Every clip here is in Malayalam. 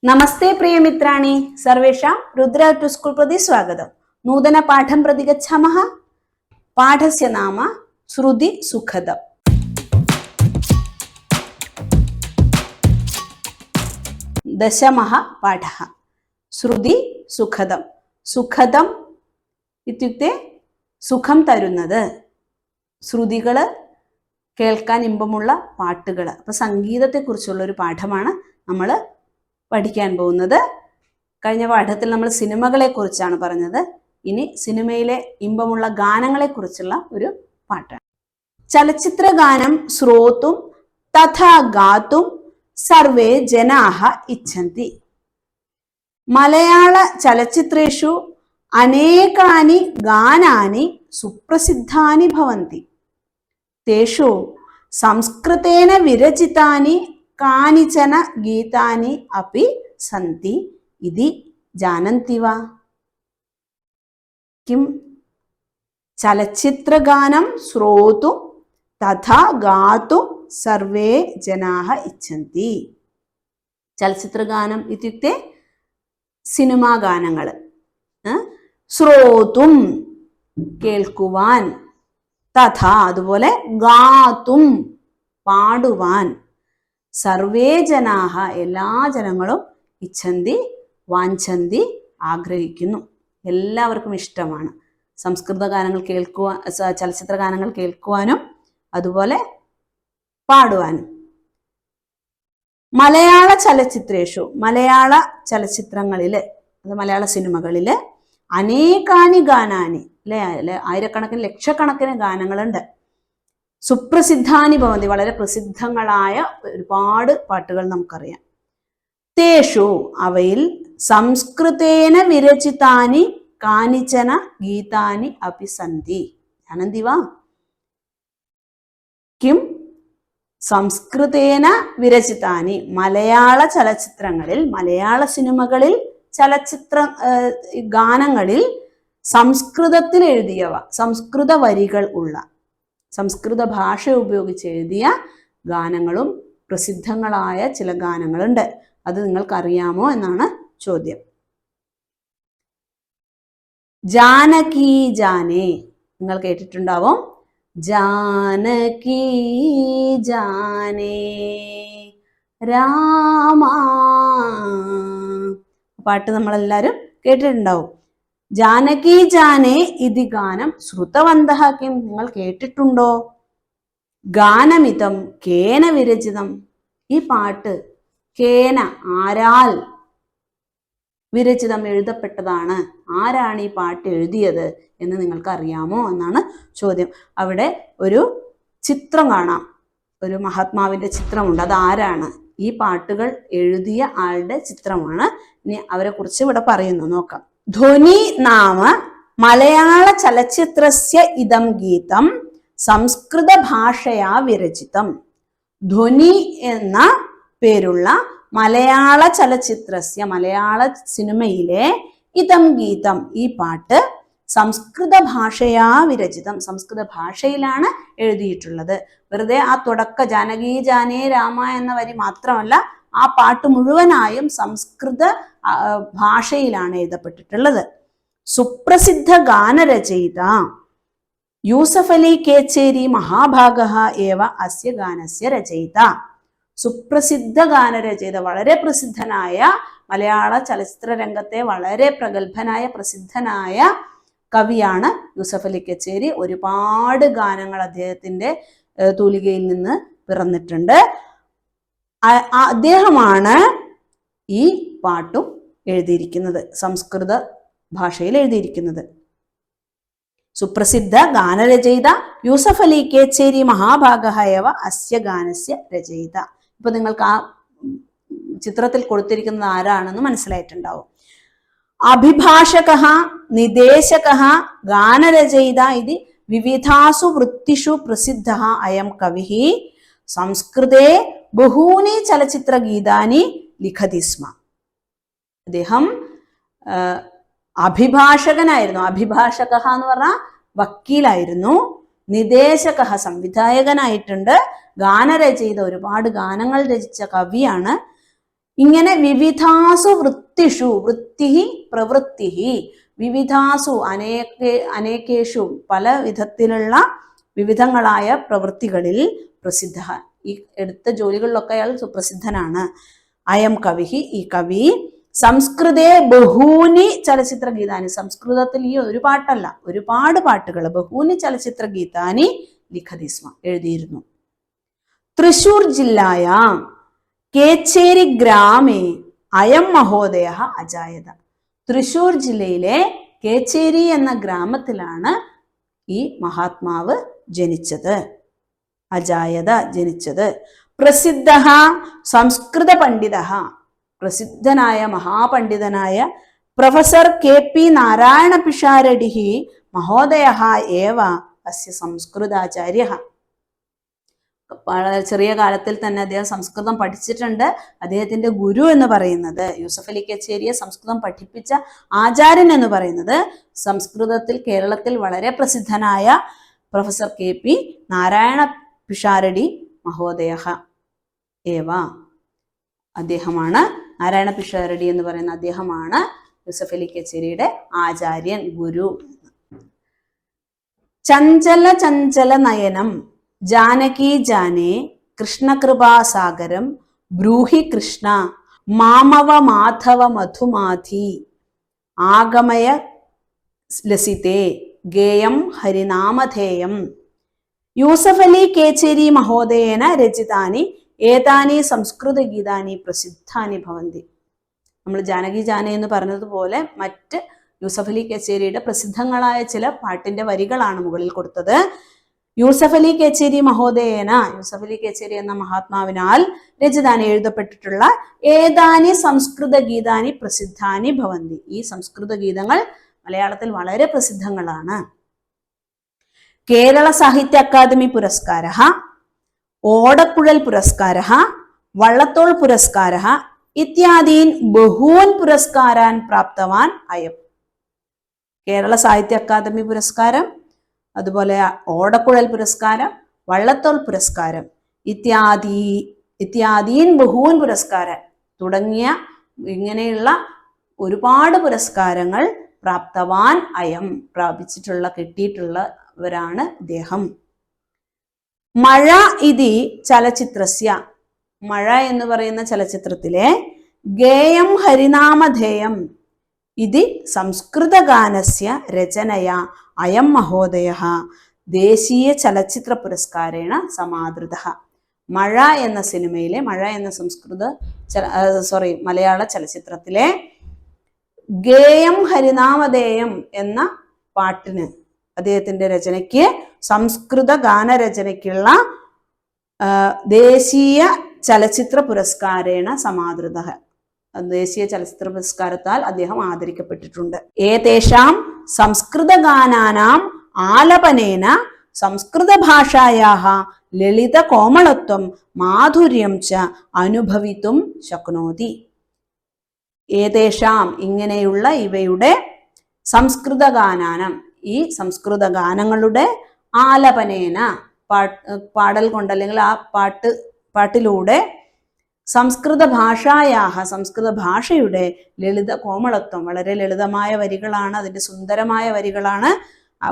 नमस्ते प्रिय मित्राणि सर्वेषां रुद्रा टु स्कूल प्रति स्वागतम्। नूतन पाठं प्रति गच्छामः। पाठस्य नाम श्रुति सुखदम्। दशमः पाठः श्रुति सुखदम्। सुखदम् इत्युक्ते सुखं तरुन्नത്, ശ്രുതികൾ കേൾക്കാൻ ഇമ്പമുള്ള പാട്ടുകൾ. അപ്പോൾ സംഗീതത്തെക്കുറിച്ചുള്ള ഒരു പാഠമാണ് നമ്മൾ പഠിക്കാൻ പോകുന്നത്. കഴിഞ്ഞ പാഠത്തിൽ നമ്മൾ സിനിമകളെ കുറിച്ചാണ് പറഞ്ഞത്. ഇനി സിനിമയിലെ ഇമ്പമുള്ള ഗാനങ്ങളെ കുറിച്ചുള്ള ഒരു പാട്ടാണ്. ചലച്ചിത്ര ഗാനം ശ്രോതും തഥാ ഗാതും സർവേ ജനാഹ ഇച്ഛന്തി. മലയാള ചലച്ചിത്രേഷു അനേകാനി ഗാനാനി സുപ്രസിദ്ധാനി ഭവന്തി. തേഷു സംസ്കൃതേന വിരചിതാനി കാനിചന ഗീതാനി അപി സന്തി ഇതി ജാനന്തി വാ? കിം ചലച്ചിത്രഗാനം ശ്രോതും തഥാ ഗാതും സർവേ ജനാഹ ഇച്ഛന്തി. ചലച്ചിത്രഗാനം ഇത്യുക്തെ സിനിമാ ഗാനങ്ങൾ. ശ്രോതും കേൾക്കുവാൻ, തഥാ അതുപോലെ ഗാതും പാടുവാൻ, സർവേ ജനാഹ എല്ലാ ജനങ്ങളും ഇച്ഛന്തി വാഞ്ചന്തി ആഗ്രഹിക്കുന്നു, എല്ലാവർക്കും ഇഷ്ടമാണ് സംസ്കൃത ഗാനങ്ങൾ കേൾക്കുവാൻ, ചലച്ചിത്ര ഗാനങ്ങൾ കേൾക്കുവാനും അതുപോലെ പാടുവാനും. മലയാള ചലച്ചിത്രേഷു മലയാള ചലച്ചിത്രങ്ങളിൽ, അത് മലയാള സിനിമകളിൽ അനേകാനി ഗാനാനി അല്ലെ ആയിരക്കണക്കിന് ലക്ഷക്കണക്കിന് ഗാനങ്ങളുണ്ട്. സുപ്രസിദ്ധാനി ഭവന്തി വളരെ പ്രസിദ്ധങ്ങളായ ഒരുപാട് പാട്ടുകൾ നമുക്കറിയാം. തേഷു അവയിൽ സംസ്കൃതേന വിരചിതാനി കാനിചന ഗീതാനി അപി സന്തി. ജാനന്തി വാ? കിം സംസ്കൃതേന വിരചിതാനി മലയാള ചലച്ചിത്രങ്ങളിൽ, മലയാള സിനിമകളിൽ, ചലച്ചിത്ര ഗാനങ്ങളിൽ സംസ്കൃതത്തിൽ എഴുതിയവ, സംസ്കൃത വരികൾ ഉള്ള, സംസ്കൃത ഭാഷ ഉപയോഗിച്ച് എഴുതിയ ഗാനങ്ങളും പ്രസിദ്ധങ്ങളായ ചില ഗാനങ്ങളുണ്ട്. അത് നിങ്ങൾക്കറിയാമോ എന്നാണ് ചോദ്യം. ജാനകി ജാനേ നിങ്ങൾ കേട്ടിട്ടുണ്ടാവും. ജാനകി ജാനേ രാമ, പാട്ട് നമ്മളെല്ലാവരും കേട്ടിട്ടുണ്ടാവും. ജാനകി ജാനേ ഇതി ഗാനം ശ്രുതവന്തഃ കിം, നിങ്ങൾ കേട്ടിട്ടുണ്ടോ? ഗാനമിതം കേന വിരചിതം, ഈ പാട്ട് കേന ആരാൽ വിരചിതം എഴുതപ്പെട്ടതാണ്, ആരാണ് ഈ പാട്ട് എഴുതിയത് എന്ന് നിങ്ങൾക്ക് അറിയാമോ എന്നാണ് ചോദ്യം. അവിടെ ഒരു ചിത്രം കാണാം, ഒരു മഹാത്മാവിന്റെ ചിത്രമുണ്ട്. അത് ആരാണ്? ഈ പാട്ടുകൾ എഴുതിയ ആളുടെ ചിത്രമാണ്. ഇനി അവരെ കുറിച്ച് ഇവിടെ പറയുന്നു, നോക്കാം. ധ്വനി നാമ മലയാള ചലച്ചിത്രസ്യ ഇദം ഗീതം സംസ്കൃത ഭാഷയാ വിരചിതം. ധ്വനി എന്ന പേരുള്ള മലയാള ചലച്ചിത്രസ്യ മലയാള സിനിമയിലെ ഇദം ഗീതം ഈ പാട്ട് സംസ്കൃത ഭാഷയാ വിരചിതം, സംസ്കൃത ഭാഷയിലാണ് എഴുതിയിട്ടുള്ളത്. വെറുതെ ആ തുടക്ക ജാനകി ജാനേ രാമ എന്ന വരി മാത്രമല്ല, ആ പാട്ട് മുഴുവനായും സംസ്കൃത ഭാഷയിലാണ് എഴുതപ്പെട്ടിട്ടുള്ളത്. സുപ്രസിദ്ധ ഗാനരചയിത യൂസഫ് അലി കേച്ചേരി മഹാഭാഗഃ ഏവ അസ്യ ഗാനസ്യ രചയിത. സുപ്രസിദ്ധ ഗാനരചയിത, വളരെ പ്രസിദ്ധനായ, മലയാള ചലച്ചിത്ര രംഗത്തെ വളരെ പ്രഗത്ഭനായ പ്രസിദ്ധനായ കവിയാണ് യൂസഫ് അലി കേച്ചേരി. ഒരുപാട് ഗാനങ്ങൾ അദ്ദേഹത്തിന്റെ തൂലികയിൽ നിന്ന് പിറന്നിട്ടുണ്ട്. അദ്ദേഹമാണ് ഈ പാട്ടും എഴുതിയിരിക്കുന്നത്, സംസ്കൃത ഭാഷയിൽ എഴുതിയിരിക്കുന്നത്. സുപ്രസിദ്ധ ഗാനരചയിത യൂസഫ് അലി കേച്ചേരി മഹാഭാഗഃ ഏവ അസ്യ ഗാനസ്യ രചയിത. ഇപ്പൊ നിങ്ങൾക്ക് ആ ചിത്രത്തിൽ കൊടുത്തിരിക്കുന്നത് ആരാണെന്ന് മനസ്സിലായിട്ടുണ്ടാവും. അഭിഭാഷകഃ നിദേശകഃ ഗാനരചയിത ഇതി വിവിധാസു വൃത്തിഷു പ്രസിദ്ധഃ അയം കവിഃ സംസ്കൃതേ ബഹൂനി ചലച്ചിത്ര ഗീതാനി ലിഖതി സ്മ. അദ്ദേഹം അഭിഭാഷകനായിരുന്നു. അഭിഭാഷക എന്ന് പറഞ്ഞാൽ വക്കീലായിരുന്നു. നിദേശക സംവിധായകനായിട്ടുണ്ട്. ഗാനരചയിത ഒരുപാട് ഗാനങ്ങൾ രചിച്ച കവിയാണ്. ഇങ്ങനെ വിവിധാസു വൃത്തിഷു, വൃത്തി പ്രവൃത്തി, വിവിധാസു അനേകേഷു പല വിധത്തിലുള്ള വിവിധങ്ങളായ പ്രവൃത്തികളിൽ പ്രസിദ്ധ, ഈ എടുത്ത ജോലികളിലൊക്കെ അയാൾ സുപ്രസിദ്ധനാണ്. അയം കവി, ഈ കവി സംസ്കൃതേ ബഹൂനി ചലച്ചിത്ര ഗീതാനി, സംസ്കൃതത്തിൽ ഈ ഒരു പാട്ടല്ല ഒരുപാട് പാട്ടുകൾ, ബഹൂനി ചലച്ചിത്ര ഗീതാനി ലിഖതി സ്മ, എഴുതിയിരുന്നു. തൃശൂർ ജില്ലായാം കേച്ചേരി ഗ്രാമേ അയം മഹോദയ അജായത, തൃശൂർ ജില്ലയിലെ കേച്ചേരി എന്ന ഗ്രാമത്തിലാണ് ഈ മഹാത്മാവ് ജനിച്ചത്, അജായത ജനിച്ചത്. പ്രസിദ്ധ സംസ്കൃത പണ്ഡിത, പ്രസിദ്ധനായ മഹാപണ്ഡിതനായ പ്രൊഫസർ KP നാരായണ പിഷാരടി മഹോദയ ഏവ അസ്യ സംസ്കൃതാചാര്യ. വളരെ ചെറിയ കാലത്തിൽ തന്നെ അദ്ദേഹം സംസ്കൃതം പഠിച്ചിട്ടുണ്ട്. അദ്ദേഹത്തിന്റെ ഗുരു എന്ന് പറയുന്നത്, യൂസഫ് അലി കേച്ചേരിയെ സംസ്കൃതം പഠിപ്പിച്ച ആചാര്യൻ എന്ന് പറയുന്നത് സംസ്കൃതത്തിൽ കേരളത്തിൽ വളരെ പ്രസിദ്ധനായ പ്രൊഫസർ KP നാരായണ പിഷാരടി മഹോദയ ഏവ, അദ്ദേഹമാണ്. നാരായണ പിഷാരടി എന്ന് പറയുന്ന അദ്ദേഹമാണ് യൂസഫ് അലി കേച്ചേരിയുടെ ആചാര്യൻ, ഗുരു. ചഞ്ചല ചഞ്ചല നയനം ജാനകി ജാനേ കൃഷ്ണകൃപാസാഗരം ബ്രൂഹി കൃഷ്ണ മാമവ മാധവ മധുമാധി ആഗമയ ലസിതേ ഗേയം ഹരിനാമധേയം. യൂസഫ് അലി കേച്ചേരി മഹോദയേന രചിതാനി ഏതാനി സംസ്കൃത ഗീതാനി പ്രസിദ്ധാനി ഭവന്തി. നമ്മൾ ജാനകി ജാന എന്ന് പറഞ്ഞതുപോലെ മറ്റ് യൂസഫ് അലി കേച്ചേരിയുടെ പ്രസിദ്ധങ്ങളായ ചില പാട്ടിന്റെ വരികളാണ് മുകളിൽ കൊടുത്തത്. യൂസഫ് അലി കേച്ചേരി മഹോദയേന, യൂസഫ് അലി കേച്ചേരി എന്ന മഹാത്മാവിനാൽ രചിതാനി എഴുതപ്പെട്ടിട്ടുള്ള ഏതാനി സംസ്കൃത ഗീതാനി പ്രസിദ്ധാനി ഭവന്തി, ഈ സംസ്കൃത ഗീതങ്ങൾ മലയാളത്തിൽ വളരെ പ്രസിദ്ധങ്ങളാണ്. കേരള സാഹിത്യ അക്കാദമി പുരസ്കാര, ഓടക്കുഴൽ പുരസ്കാര, വള്ളത്തോൾ പുരസ്കാര ഇത്യാദീൻ ബഹൂൻ പുരസ്കാരാൻ പ്രാപ്തവാൻ അയം. കേരള സാഹിത്യ അക്കാദമി പുരസ്കാരം, അതുപോലെ ഓടക്കുഴൽ പുരസ്കാരം, വള്ളത്തോൾ പുരസ്കാരം ഇത്യാദീൻ ബഹൂൻ പുരസ്കാരം തുടങ്ങിയ ഇങ്ങനെയുള്ള ഒരുപാട് പുരസ്കാരങ്ങൾ പ്രാപ്തവാൻ അയം, പ്രാപിച്ചിട്ടുള്ള കിട്ടിയിട്ടുള്ളവരാണ് ഇദ്ദേഹം. മഴ ഇതി ചലച്ചിത്രസ്യ, മഴ എന്ന് പറയുന്ന ചലച്ചിത്രത്തിലെ ഗേയം ഹരിനാമധേയം ഇതി സംസ്കൃതഗാനസ്യ രചനയ അയം മഹോദയ ദേശീയ ചലച്ചിത്ര പുരസ്കാരേണ സമാദൃത. മഴ എന്ന സിനിമയിലെ, മഴ എന്ന മലയാള ചലച്ചിത്രത്തിലെ ഗേയം ഹരിനാമധേയം എന്ന പാട്ടിന്, അദ്ദേഹത്തിന്റെ രചനയ്ക്ക്, സംസ്കൃത ഗാനരചനയ്ക്കുള്ള ദേശീയ ചലച്ചിത്ര പുരസ്കാരേണ സമാദൃത, ദേശീയ ചലച്ചിത്ര പുരസ്കാരത്താൽ അദ്ദേഹം ആദരിക്കപ്പെട്ടിട്ടുണ്ട്. ഏതേഷാം സംസ്കൃത ഗാനാനാം ആലപനേന സംസ്കൃത ഭാഷായാഹ ലളിത കോമളത്വം മാധുര്യം ച അനുഭവിത്തും ശക്നോതി. ഏതേഷാം ഇങ്ങനെയുള്ള ഇവയുടെ സംസ്കൃത ഗാനാനം, ഈ സംസ്കൃത ഗാനങ്ങളുടെ ആലപനേന പാടൽ കൊണ്ട് അല്ലെങ്കിൽ ആ പാട്ടിലൂടെ സംസ്കൃത ഭാഷായാഹ സംസ്കൃത ഭാഷയുടെ ലളിത കോമളത്വം, വളരെ ലളിതമായ വരികളാണ്, അതിൻ്റെ സുന്ദരമായ വരികളാണ്,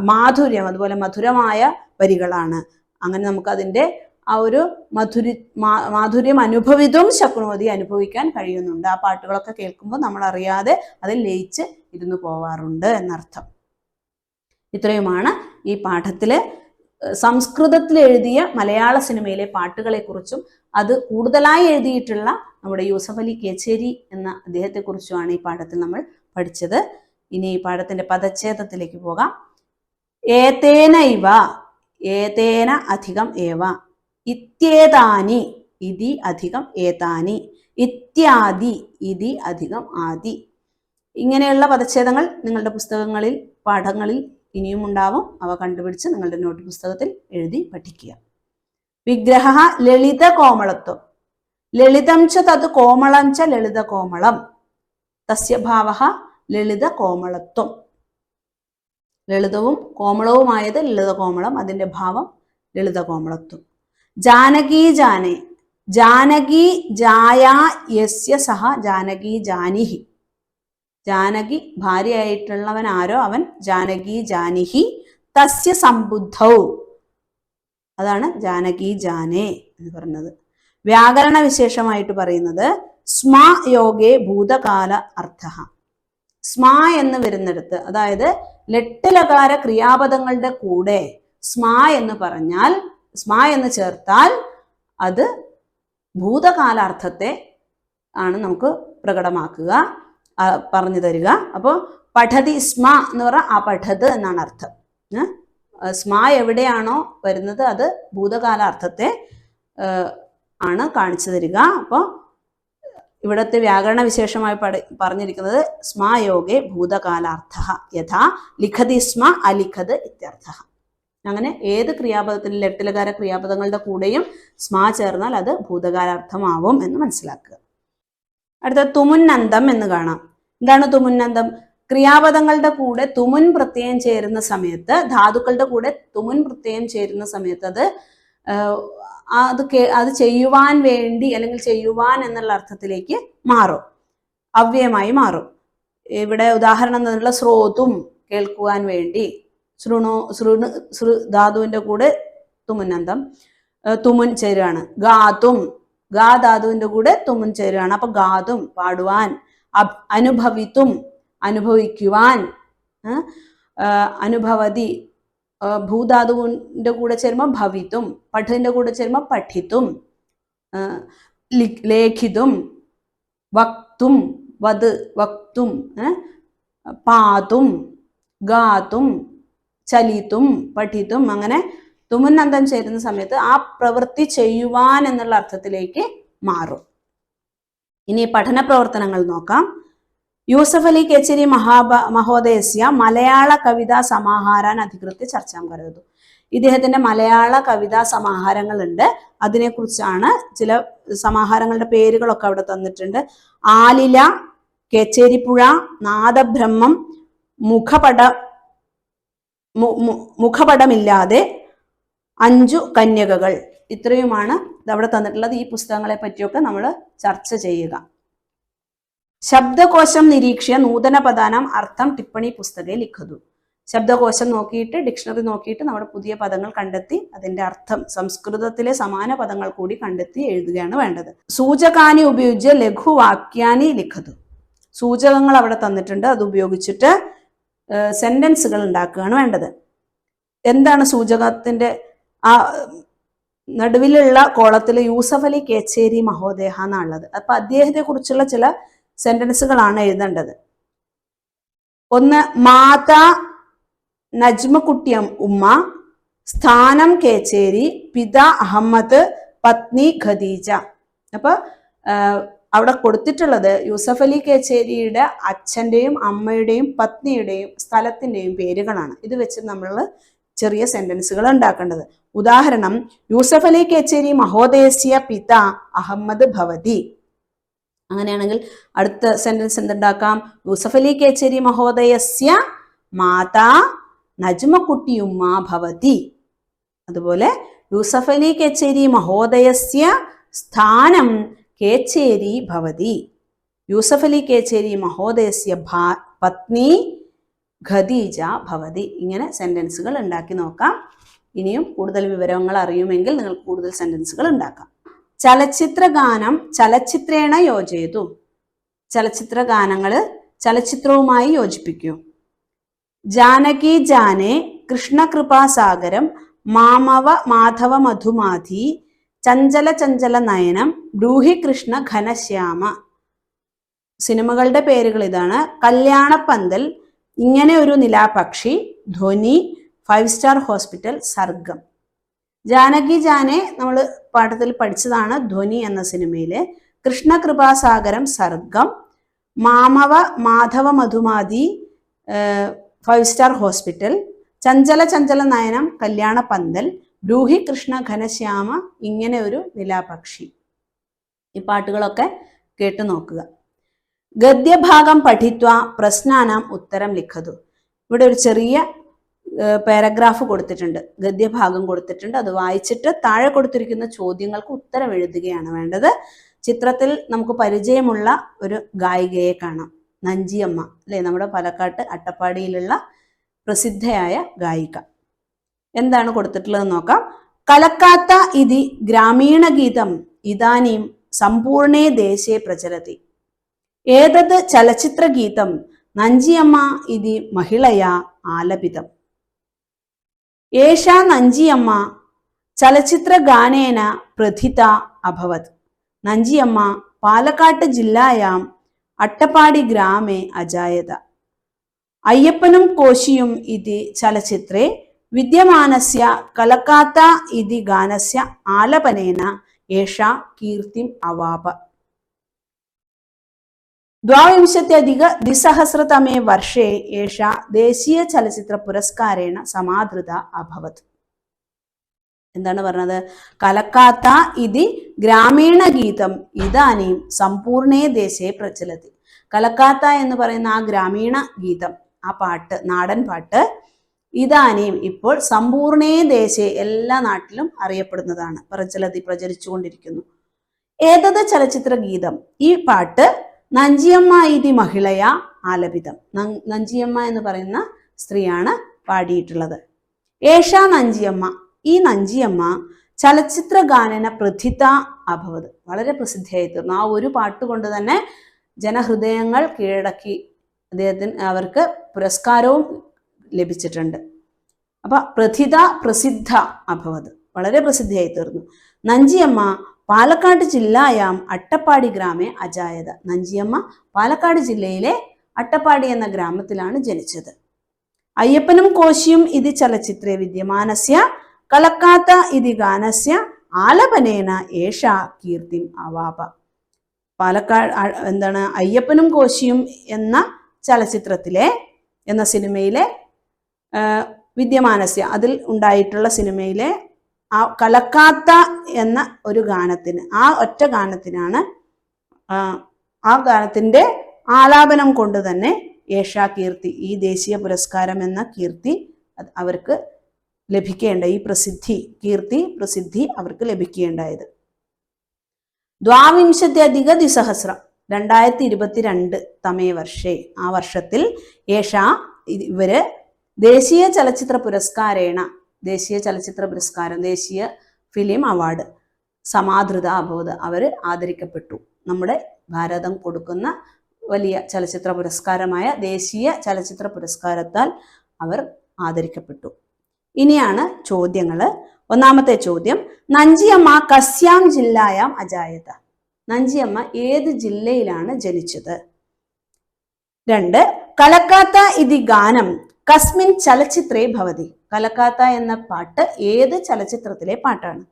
മാധുര്യം അതുപോലെ മധുരമായ വരികളാണ്. അങ്ങനെ നമുക്ക് അതിൻ്റെ ആ ഒരു മാധുര്യം അനുഭവിതും ശക്നോതി, അനുഭവിക്കാൻ കഴിയുന്നുണ്ട്. ആ പാട്ടുകളൊക്കെ കേൾക്കുമ്പോൾ നമ്മൾ അറിയാതെ അതിൽ ലയിച്ച് ഇരുന്നു പോവാറുണ്ട് എന്നർത്ഥം. ഇത്രയുമാണ് ഈ പാഠത്തില് സംസ്കൃതത്തിൽ എഴുതിയ മലയാള സിനിമയിലെ പാട്ടുകളെക്കുറിച്ചും അത് കൂടുതലായി എഴുതിയിട്ടുള്ള നമ്മുടെ യൂസഫ് അലി കേച്ചേരി എന്ന അദ്ദേഹത്തെക്കുറിച്ചുമാണ് ഈ പാഠത്തിൽ നമ്മൾ പഠിച്ചത്. ഇനി ഈ പാഠത്തിന്റെ പദച്ഛേദത്തിലേക്ക് പോകാം. ഏതേന ഇവ, ഏതേന അധികം ഏവ, ഇത്യേതാനി ഇതി അധികം ഏതാനി, ഇത്യാദി ഇതി അധികം ആദി. ഇങ്ങനെയുള്ള പദച്ഛേദങ്ങൾ നിങ്ങളുടെ പുസ്തകങ്ങളിൽ, പാഠങ്ങളിൽ ഇനിയും ഉണ്ടാവും. അവ കണ്ടുപിടിച്ച് നിങ്ങളുടെ നോട്ട് പുസ്തകത്തിൽ എഴുതി പഠിക്കുക. വിഗ്രഹ ലളിത കോമളത്വം, ലളിതം ച തത് കോമളം ച ലളിത കോമളം, തസ്യ ഭാവഃ ലളിത കോമളത്വം. ലളിതവും കോമളവുമായത് ലളിത കോമളം, അതിൻ്റെ ഭാവം ലളിത കോമളത്വം. ജാനകി ജാനേ, ജാനകി ജായാ യസ്യ സഹ ജാനകി ജാനിഹി. ജാനകി ഭാര്യയായിട്ടുള്ളവൻ ആരോ അവൻ ജാനകി ജാനിഹി തസ്യ സമ്പുദ്ധൗ. അതാണ് ജാനകി ജാനേ എന്ന് പറയുന്നത്. വ്യാകരണ വിശേഷമായിട്ട് പറയുന്നത് സ്മാ യോഗേ ഭൂതകാല അർത്ഥ. സ്മാ എന്ന് വരുന്നിടത്ത്, അതായത് ലെട്ടിലകാര ക്രിയാപദങ്ങളുടെ കൂടെ സ്മാ എന്ന് പറഞ്ഞാൽ, സ്മാ എന്ന് ചേർത്താൽ അത് ഭൂതകാലാർത്ഥത്തെ ആണ് നമുക്ക് പ്രകടമാക്കുക, പറഞ്ഞു തരിക. അപ്പോൾ പഠതി സ്മ എന്ന് പറഞ്ഞാൽ ആ പഠത് എന്നാണ് അർത്ഥം. സ്മ എവിടെയാണോ വരുന്നത് അത് ഭൂതകാലാർത്ഥത്തെ ആണ് കാണിച്ചു തരിക. അപ്പോൾ ഇവിടുത്തെ വ്യാകരണ വിശേഷമായി പറഞ്ഞിരിക്കുന്നത് സ്മായോഗേ ഭൂതകാലാർത്ഥ യഥാ ലിഖതി സ്മ അലിഖത് ഇത്യർത്ഥ. അങ്ങനെ ഏത് ക്രിയാപദത്തിലും ലെട്ടിലകാര ക്രിയാപദങ്ങളുടെ കൂടെയും സ്മാ ചേർന്നാൽ അത് ഭൂതകാലാർത്ഥമാവും എന്ന് മനസ്സിലാക്കുക. അടുത്ത തുമുന്നന്തം എന്ന് കാണാം. എന്താണ് തുമുന്നന്തം? ക്രിയാപദങ്ങളുടെ കൂടെ തുമുൻ പ്രത്യയം ചേരുന്ന സമയത്ത്, ധാതുക്കളുടെ കൂടെ തുമുൻ പ്രത്യയം ചേരുന്ന സമയത്ത് അത് ചെയ്യുവാൻ വേണ്ടി അല്ലെങ്കിൽ ചെയ്യുവാൻ എന്നുള്ള അർത്ഥത്തിലേക്ക് മാറും, അവ്യയമായി മാറും. ഇവിടെ ഉദാഹരണം എന്നുള്ള ശ്രോതും കേൾക്കുവാൻ വേണ്ടി, ധാതുവിന്റെ കൂടെ തുമുന്നന്തം തുമുൻ ചേരുകയാണ്. ഗാതും, ഗാ ധാതുവിന്റെ കൂടെ തുമുൻ ചേരുകയാണ്. അപ്പൊ ഗാതും പാടുവാൻ, അനുഭവിത്തും അനുഭവിക്കുവാൻ, അനുഭവതി ഭൂധാതുവിന്റെ കൂടെ ചേരുമ്പോൾ ഭവിത്തും, പഠിന്റെ കൂടെ ചേരുമ്പോൾ പഠിത്തും, ലേഖിതും, വക്തും, വത് വക്തും, പാതും, ഗാതും, ചലിത്തും, പഠിത്തും. അങ്ങനെ തുമുന്നന്തം ചേരുന്ന സമയത്ത് ആ പ്രവൃത്തി ചെയ്യുവാൻ എന്നുള്ള അർത്ഥത്തിലേക്ക് മാറും. ഇനി പഠന പ്രവർത്തനങ്ങൾ നോക്കാം. യൂസഫ് അലി കേച്ചേരി മഹോദയസ്യ മലയാള കവിതാ സമാഹാരാൻ അധികൃത്യ ചർച്ചാം കരുതു. ഇദ്ദേഹത്തിന്റെ മലയാള കവിതാ സമാഹാരങ്ങളുണ്ട്, അതിനെക്കുറിച്ചാണ് ചില സമാഹാരങ്ങളുടെ പേരുകളൊക്കെ അവിടെ തന്നിട്ടുണ്ട്. ആലില, കേച്ചേരിപ്പുഴ, നാദബ്രഹ്മം, മുഖപടമില്ലാതെ, 5 കന്യകകൾ. ഇത്രയുമാണ് അവിടെ തന്നിട്ടുള്ളത്. ഈ പുസ്തകങ്ങളെ പറ്റിയൊക്കെ നമ്മൾ ചർച്ച ചെയ്യുക. ശബ്ദകോശം നിരീക്ഷ്യ നൂതന പദാനാം അർത്ഥം ടിപ്പണി പുസ്തകെ ലിഖതു. ശബ്ദകോശം നോക്കിയിട്ട്, ഡിക്ഷണറി നോക്കിയിട്ട് നമ്മുടെ പുതിയ പദങ്ങൾ കണ്ടെത്തി അതിന്റെ അർത്ഥം, സംസ്കൃതത്തിലെ സമാന പദങ്ങൾ കൂടി കണ്ടെത്തി എഴുതുകയാണ് വേണ്ടത്. സൂചകാനി ഉപയോഗിച്ച് ലഘുവാക്യാനി ലിഖതു. സൂചകങ്ങൾ അവിടെ തന്നിട്ടുണ്ട്, അത് ഉപയോഗിച്ചിട്ട് സെന്റൻസുകൾ ഉണ്ടാക്കുകയാണ് വേണ്ടത്. എന്താണ് സൂചകത്തിന്റെ ആ നടുവിലുള്ള കോളത്തിൽ യൂസഫ് അലി കേച്ചേരി മഹോദയ എന്നുള്ളത്. അപ്പൊ അദ്ദേഹത്തെ കുറിച്ചുള്ള ചില സെന്റൻസുകളാണ് എഴുതേണ്ടത്. ഒന്ന്, മാതാ നജ്മക്കുട്ടിയം ഉമ്മ, സ്ഥാനം കേച്ചേരി, പിതാ അഹമ്മദ്, പത്നി ഖദീജ. അപ്പൊ അവിടെ കൊടുത്തിട്ടുള്ളത് യൂസഫ് അലി കേച്ചേരിയുടെ അച്ഛന്റെയും അമ്മയുടെയും പത്നിയുടെയും സ്ഥലത്തിന്റെയും പേരുകളാണ്. ഇത് വെച്ച് നമ്മൾ ചെറിയ സെന്റൻസുകൾ ഉണ്ടാക്കേണ്ടത്. ഉദാഹരണം, യൂസഫ് അലി കേച്ചേരി മഹോദയസ്യ പിതാ അഹമ്മദ് ഭവതി. അങ്ങനെയാണെങ്കിൽ അടുത്ത സെന്റൻസ് എന്തുണ്ടാക്കാം? യൂസഫ് അലി കേച്ചേരി മഹോദയസ്യ മാതാ നജ്മക്കുട്ടിയുമ്മ ഭവതി. അതുപോലെ യൂസഫ് അലി കേച്ചേരി മഹോദയസ്യ സ്ഥാനം കേച്ചേരി ഭവതി. യൂസഫ് അലി കേച്ചേരി മഹോദയസ്യ പത്നി ഖദീജ ഭവതി. ഇങ്ങനെ സെന്റൻസുകൾ ഉണ്ടാക്കി നോക്കാം. ഇനിയും കൂടുതൽ വിവരങ്ങൾ അറിയുമെങ്കിൽ നിങ്ങൾ കൂടുതൽ സെന്റൻസുകൾ ഉണ്ടാക്കാം. ചലച്ചിത്ര ഗാനം ചലച്ചിത്രേണ യോജയതു. ചലച്ചിത്ര ഗാനങ്ങൾ ചലച്ചിത്രവുമായി യോജിപ്പിക്കൂ. ജാനകി ജാനെ, കൃഷ്ണകൃപാസാഗരം, മാമവ മാധവ മധുമാധി, ചഞ്ചല ചഞ്ചല നയനം, ബ്രൂഹി കൃഷ്ണ ഘനശ്യാമ. സിനിമകളുടെ പേരുകൾ ഇതാണ്: കല്യാണപ്പന്തൽ, ഇങ്ങനെ ഒരു നിലാപക്ഷി, ധ്വനി, 5 സ്റ്റാർ ഹോസ്പിറ്റൽ, സർഗം. ജാനകി ജാനെ നമ്മൾ പാഠത്തിൽ പഠിച്ചതാണ്, ധ്വനി എന്ന സിനിമയിലെ. കൃഷ്ണകൃപാസാഗരം സർഗം, മാമവ മാധവ മധുമാധി 5 സ്റ്റാർ ഹോസ്പിറ്റൽ, ചഞ്ചല ചഞ്ചല നയനം കല്യാണപ്പന്തൽ, ബ്രൂഹി കൃഷ്ണ ഘനശ്യാമ ഇങ്ങനെ ഒരു നിലാപക്ഷി. ഈ പാട്ടുകളൊക്കെ കേട്ടു നോക്കുക. ഗദ്യഭാഗം പഠിത്വ പ്രശ്നാനാം ഉത്തരം ലിഖതു. ഇവിടെ ഒരു ചെറിയ പാരഗ്രാഫ് കൊടുത്തിട്ടുണ്ട്, ഗദ്യഭാഗം കൊടുത്തിട്ടുണ്ട്. അത് വായിച്ചിട്ട് താഴെ കൊടുത്തിരിക്കുന്ന ചോദ്യങ്ങൾക്ക് ഉത്തരം എഴുതുകയാണ് വേണ്ടത്. ചിത്രത്തിൽ നമുക്ക് പരിചയമുള്ള ഒരു ഗായികയെ കാണാം, നഞ്ചിയമ്മ അല്ലെ, നമ്മുടെ പാലക്കാട്ട് അട്ടപ്പാടിയിലുള്ള പ്രസിദ്ധയായ ഗായിക. എന്താണ് കൊടുത്തിട്ടുള്ളതെന്ന് നോക്കാം. കലക്കാത്ത ഇതി ഗ്രാമീണ ഗീതം ഇതാനീം സമ്പൂർണേ ദേശേ പ്രചരതി. ഏതത് ചലച്ചിത്ര ഗീതം നഞ്ചിയമ്മ ഇതി മഹിളയാ ആലപിതം. ഏഷാ നഞ്ചിയമ്മ ചലച്ചിത്ര ഗാനേന പ്രഥിത അഭവത്. നഞ്ചിയമ്മ പാലക്കാട് ജില്ലായാം അട്ടപ്പാടി ഗ്രാമേ അജായത. അയ്യപ്പനും കോശിയും ഇതി ചലച്ചിത്രേ വിദ്യമാനസ്യ കലക്കാത്ത ഇതി ഗാനസ്യ ആലപനേന ഏഷാ കീർത്തിം അവാപ. 2020 വർഷേ ഏഷാ ദേശീയ ചലച്ചിത്ര പുരസ്കാരേണ സമാദൃത അഭവത്. എന്താണ് പറഞ്ഞത്? കലക്കാത്ത ഇതി ഗ്രാമീണ ഗീതം ഇതാനീം സമ്പൂർണേ ദേശേ പ്രചലതി. കലക്കാത്ത എന്ന് പറയുന്ന ആ ഗ്രാമീണ ഗീതം, ആ പാട്ട്, നാടൻ പാട്ട്, ഇതാനീം ഇപ്പോൾ സമ്പൂർണേ ദേശേ എല്ലാ നാട്ടിലും അറിയപ്പെടുന്നതാണ്, പ്രചരിച്ചുകൊണ്ടിരിക്കുന്നു. ഏതത് ചലച്ചിത്ര ഗീതം, ഈ പാട്ട് നഞ്ചിയമ്മ ഇതി മഹിളയ ആലപിതം, നഞ്ചിയമ്മ എന്ന് പറയുന്ന സ്ത്രീയാണ് പാടിയിട്ടുള്ളത്. ഏഷാ നഞ്ചിയമ്മ, ഈ നഞ്ചിയമ്മ ചലച്ചിത്ര ഗാനന പ്രഥിത അഭവത്, വളരെ പ്രസിദ്ധിയായി തീർന്നു. ആ ഒരു പാട്ട് കൊണ്ട് തന്നെ ജനഹൃദയങ്ങൾ കീഴടക്കി. അവർക്ക് പുരസ്കാരവും ലഭിച്ചിട്ടുണ്ട്. അപ്പൊ പ്രസിദ്ധ അഭവത്, വളരെ പ്രസിദ്ധിയായി തീർന്നു. നഞ്ചിയമ്മ പാലക്കാട് ജില്ലായാം അട്ടപ്പാടി ഗ്രാമേ അജായത. നഞ്ചിയമ്മ പാലക്കാട് ജില്ലയിലെ അട്ടപ്പാടി എന്ന ഗ്രാമത്തിലാണ് ജനിച്ചത്. അയ്യപ്പനും കോശിയും ഇത് ചലച്ചിത്രേ വിദ്യമാനസ്യ കലക്കാത്ത ഇതി ഗാനസ്യ ആലപനേന ഏഷാ കീർത്തിം അവാപ. പാലക്കാട് അയ്യപ്പനും കോശിയും എന്ന ചലച്ചിത്രത്തിലെ, എന്ന സിനിമയിലെ വിദ്യമാനസ്യ, അതിൽ ഉണ്ടായിട്ടുള്ള സിനിമയിലെ ആ കലക്കാത്ത എന്ന ഒരു ഗാനത്തിന്, ആ ഒറ്റ ഗാനത്തിനാണ്, ആ ഗാനത്തിന്റെ ആലാപനം കൊണ്ട് തന്നെ ഏഷാ കീർത്തി, ഈ ദേശീയ പുരസ്കാരം എന്ന കീർത്തി അവർക്ക് ലഭിക്കേണ്ട, ഈ പ്രസിദ്ധി അവർക്ക് ലഭിക്കേണ്ടായത്. 2020 2022 വർഷേ, ആ വർഷത്തിൽ ഏഷാ ഇവര് ദേശീയ ചലച്ചിത്ര പുരസ്കാരേണ, ദേശീയ ചലച്ചിത്ര പുരസ്കാരം, ദേശീയ ഫിലിം അവാർഡ് സമാദൃത അഭവത്, അവർ ആദരിക്കപ്പെട്ടു. നമ്മുടെ ഭാരതം കൊടുക്കുന്ന വലിയ ചലച്ചിത്ര പുരസ്കാരമായ ദേശീയ ചലച്ചിത്ര പുരസ്കാരത്താൽ അവർ ആദരിക്കപ്പെട്ടു. ഇനിയാണ് ചോദ്യങ്ങള്. ഒന്നാമത്തെ ചോദ്യം, നഞ്ചിയമ്മ കസ്യാം ജില്ലായാം അജായത. നഞ്ചിയമ്മ ഏത് ജില്ലയിലാണ് ജനിച്ചത്? 2, കലക്കാത്ത ഇതി ഗാനം കസ്മിൻ ചലച്ചിത്രേ ഭവതി. കലക്കാത്ത എന്ന പാട്ട് ഏത് ചലച്ചിത്രത്തിലെ പാട്ടാണ്?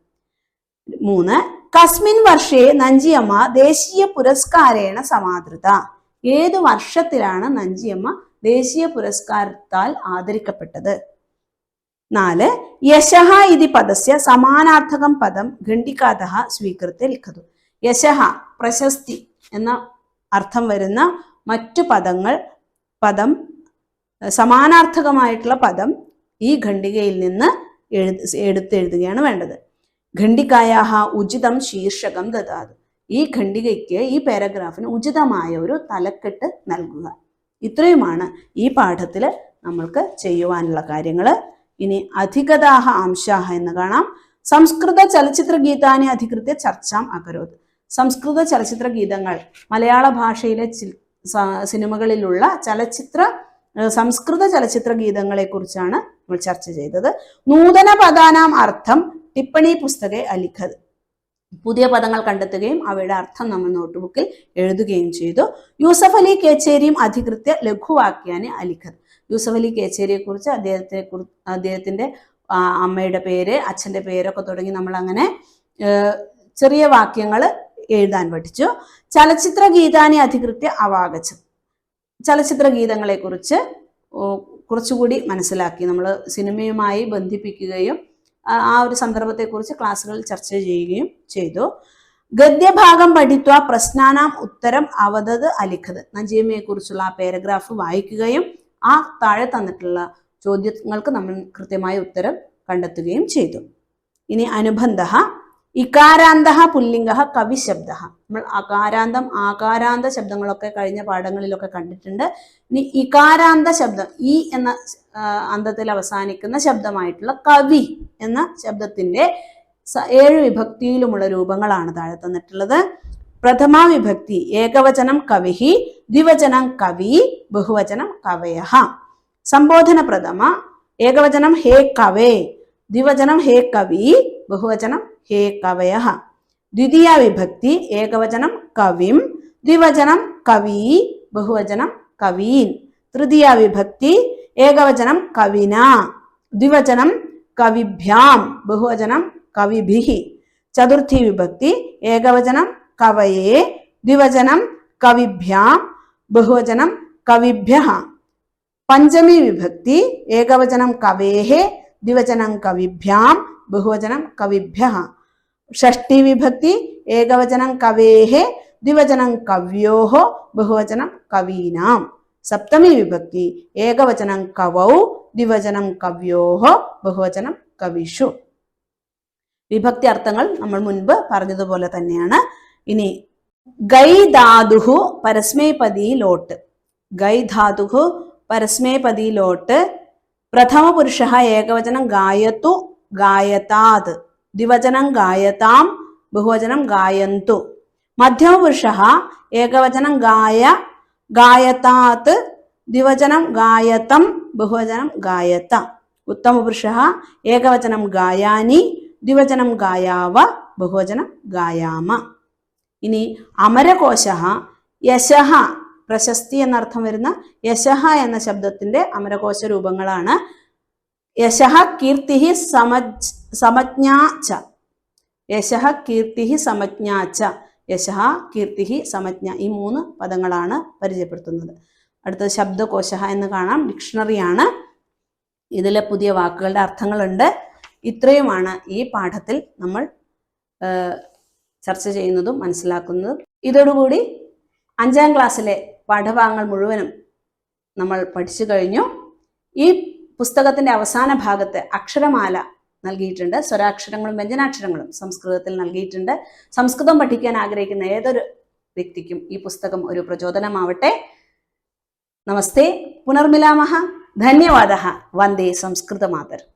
3, കസ്മിൻ വർഷേ നഞ്ചിയമ്മ ദേശീയ പുരസ്കാരേണ സമാദൃത. ഏത് വർഷത്തിലാണ് നഞ്ചിയമ്മ ദേശീയ പുരസ്കാരത്താൽ ആദരിക്കപ്പെട്ടത്? 4, യശഃ ഇതി പദസ്യ സമാനാർത്ഥകം പദം ഖണ്ഡികാതഃ സ്വീകൃത്യ ലിഖതു. യശഃ പ്രശസ്തി എന്ന അർത്ഥം വരുന്ന മറ്റു പദം സമാനാർത്ഥകമായിട്ടുള്ള പദം ഈ ഖണ്ഡികയിൽ നിന്ന് എടുത്തെഴുതുകയാണ് വേണ്ടത്. ഖണ്ഡികായാഹ ഉചിതം ശീർഷകം ദദാതു. ഈ ഖണ്ഡികയ്ക്ക്, ഈ പാരഗ്രാഫിന് ഉചിതമായ ഒരു തലക്കെട്ട് നൽകുക. ഇത്രയുമാണ് ഈ പാഠത്തിൽ നമ്മൾക്ക് ചെയ്യുവാനുള്ള കാര്യങ്ങൾ. ഇനി അധികതാഹ അംശാഹ എന്ന് കാണാം. സംസ്കൃത ചലച്ചിത്ര ഗീതാനി അധികൃത്യ ചർച്ചാം അകരോത്. സംസ്കൃത ചലച്ചിത്ര ഗീതങ്ങൾ, മലയാള ഭാഷയിലെ സിനിമകളിലുള്ള സംസ്കൃത ചലച്ചിത്ര ഗീതങ്ങളെ കുറിച്ചാണ് നമ്മൾ ചർച്ച ചെയ്തത്. നൂതന പദാനാം അർത്ഥം ടിപ്പണി പുസ്തകെ അലിഖത്. പുതിയ പദങ്ങൾ കണ്ടെത്തുകയും അവയുടെ അർത്ഥം നമ്മൾ നോട്ട്ബുക്കിൽ എഴുതുകയും ചെയ്തു. യൂസഫ് അലി കേച്ചേരിയും അധികൃത്യ ലഘുവാക്യാനെ അലിഖത്. യൂസഫ് അലി കേച്ചേരിയെ കുറിച്ച് അദ്ദേഹത്തിന്റെ അമ്മയുടെ പേര്, അച്ഛന്റെ പേരൊക്കെ തുടങ്ങി നമ്മൾ അങ്ങനെ ചെറിയ വാക്യങ്ങൾ എഴുതാൻ പഠിച്ചു. ചലച്ചിത്ര ഗീതാനി അധികൃത്യ അവാഗച്ചു. ചലച്ചിത്ര ഗീതങ്ങളെ കുറിച്ച് കുറച്ചുകൂടി മനസ്സിലാക്കി, നമ്മൾ സിനിമയുമായി ബന്ധിപ്പിക്കുകയും ആ ഒരു സന്ദർഭത്തെക്കുറിച്ച് ക്ലാസ്സുകളിൽ ചർച്ച ചെയ്യുകയും ചെയ്തു. ഗദ്യഭാഗം പഠിത്വ പ്രശ്നാനാം ഉത്തരം അവതത് അലിഖത്. നഞ്ചിയമ്മയെ കുറിച്ചുള്ള ആ പാരഗ്രാഫ് വായിക്കുകയും ആ താഴെ തന്നിട്ടുള്ള ചോദ്യങ്ങൾക്ക് നമ്മൾ കൃത്യമായ ഉത്തരം കണ്ടെത്തുകയും ചെയ്തു. ഇനി അനുബന്ധ. ഇകാരാന്ത പുല്ലിംഗ കവിശബ്ദ. നമ്മൾ അകാരാന്തം ആകാരാന്ത ശബ്ദങ്ങളൊക്കെ കഴിഞ്ഞ പാഠങ്ങളിലൊക്കെ കണ്ടിട്ടുണ്ട്. ഇനി ഇകാരാന്ത ശബ്ദം, ഈ എന്ന അന്തത്തിൽ അവസാനിക്കുന്ന ശബ്ദമായിട്ടുള്ള കവി എന്ന ശബ്ദത്തിന്റെ 7 വിഭക്തിയിലുമുള്ള രൂപങ്ങളാണ് താഴെ തന്നിട്ടുള്ളത്. പ്രഥമ വിഭക്തി ഏകവചനം കവിഹി, ദ്വിവചനം കവി, ബഹുവചനം കവയഃ. സംബോധന പ്രഥമ ഏകവചനം ഹേ കവേ, ദ്വിവചനം ഹേ കവി, ബഹുവചനം ഹേ കവയഃ. ദ്വിതീയ വിഭക്തി ഏകവചനം കവിം, ദ്വിവചനം കവി, ബഹുവചനം കവീൻ. തൃതീയ വിഭക്തി ഏകവചനം കവിന, ദ്വിവചനം കവിഭ്യാം, ബഹുവചനം കവിഭിഹി. ചതുർത്ഥി വിഭക്തി ഏകവചനം കവയേ, ദ്വിവചനം കവിഭ്യാം, ബഹുവചനം കവിഭ്യഃ. പഞ്ചമി വിഭക്തി ഏകവചനം കവേഹേ, ദ്വിവചനം കവിഭ്യാം, ബഹുവചനം കവിഭ്യഃ. ഷഷ്ഠി വിഭക്തി ഏകവചനം കവേഹേ, ദ്വിവചനം കവ്യോഃ, ബഹുവചനം കവീനാം. സപ്തമി വിഭക്തി ഏകവചനം കവൗ, ദ്വിവചനം കവ്യോഃ, ബഹുവചനം കവിഷു. വിഭക്തി അർത്ഥങ്ങൾ നമ്മൾ മുൻപ് പറഞ്ഞതുപോലെ തന്നെയാണ്. ഇനി ഗൈ ധാതുഹു പരസ്മൈപദി ലോട്ട്. ഗൈ ധാതുഹു പരസ്മൈപദി ലോട്ട്. പ്രഥമ പുരുഷ ഏകവചനം ഗായത്തു, ഗായതാത്, ദ്വിവചനം ഗായതാം, ബഹുവചനം ഗായന്തു. മധ്യമ പുരുഷ ഏകവചനം ഗായ, ഗായതാത്, ദ്വിവചനം ഗായതം, ബഹുവചനം ഗായത. ഉത്തമ പുരുഷ ഏകവചനം ഗായാനി, ദ്വിവചനം ഗായാവ, ബഹുവചനം ഗായാമ. ഇനി അമരകോശ യശഃ, പ്രശസ്തി എന്നർത്ഥം വരുന്ന യശഃ എന്ന ശബ്ദത്തിന്റെ അമരകോശ രൂപങ്ങളാണ്. യശഃ കീർത്തി സമജ്ഞാച, യശഃ കീർത്തി സമജ്ഞാച, യശഃ കീർത്തി സമജ്ഞ. ഈ 3 പദങ്ങളാണ് പരിചയപ്പെടുത്തുന്നത്. അടുത്തത് ശബ്ദകോശ എന്ന് കാണാം, ഡിക്ഷണറിയാണ്. ഇതിലെ പുതിയ വാക്കുകളുടെ അർത്ഥങ്ങളുണ്ട്. ഇത്രയുമാണ് ഈ പാഠത്തിൽ നമ്മൾ ചർച്ച ചെയ്യുന്നതും മനസ്സിലാക്കുന്നതും. ഇതോടുകൂടി 5ാം ക്ലാസ്സിലെ പാഠഭാഗങ്ങൾ മുഴുവനും നമ്മൾ പഠിച്ചു കഴിഞ്ഞു. ഈ പുസ്തകത്തിന്റെ അവസാന ഭാഗത്ത് അക്ഷരമാല നൽകിയിട്ടുണ്ട്. സ്വരാക്ഷരങ്ങളും വ്യഞ്ജനാക്ഷരങ്ങളും സംസ്കൃതത്തിൽ നൽകിയിട്ടുണ്ട്. സംസ്കൃതം പഠിക്കാൻ ആഗ്രഹിക്കുന്ന ഏതൊരു വ്യക്തിക്കും ഈ പുസ്തകം ഒരു പ്രചോദനമാവട്ടെ. നമസ്തേ, പുനർമിലാമഹ, ധന്യവാദഃ, വന്ദേ സംസ്കൃതമാതരം.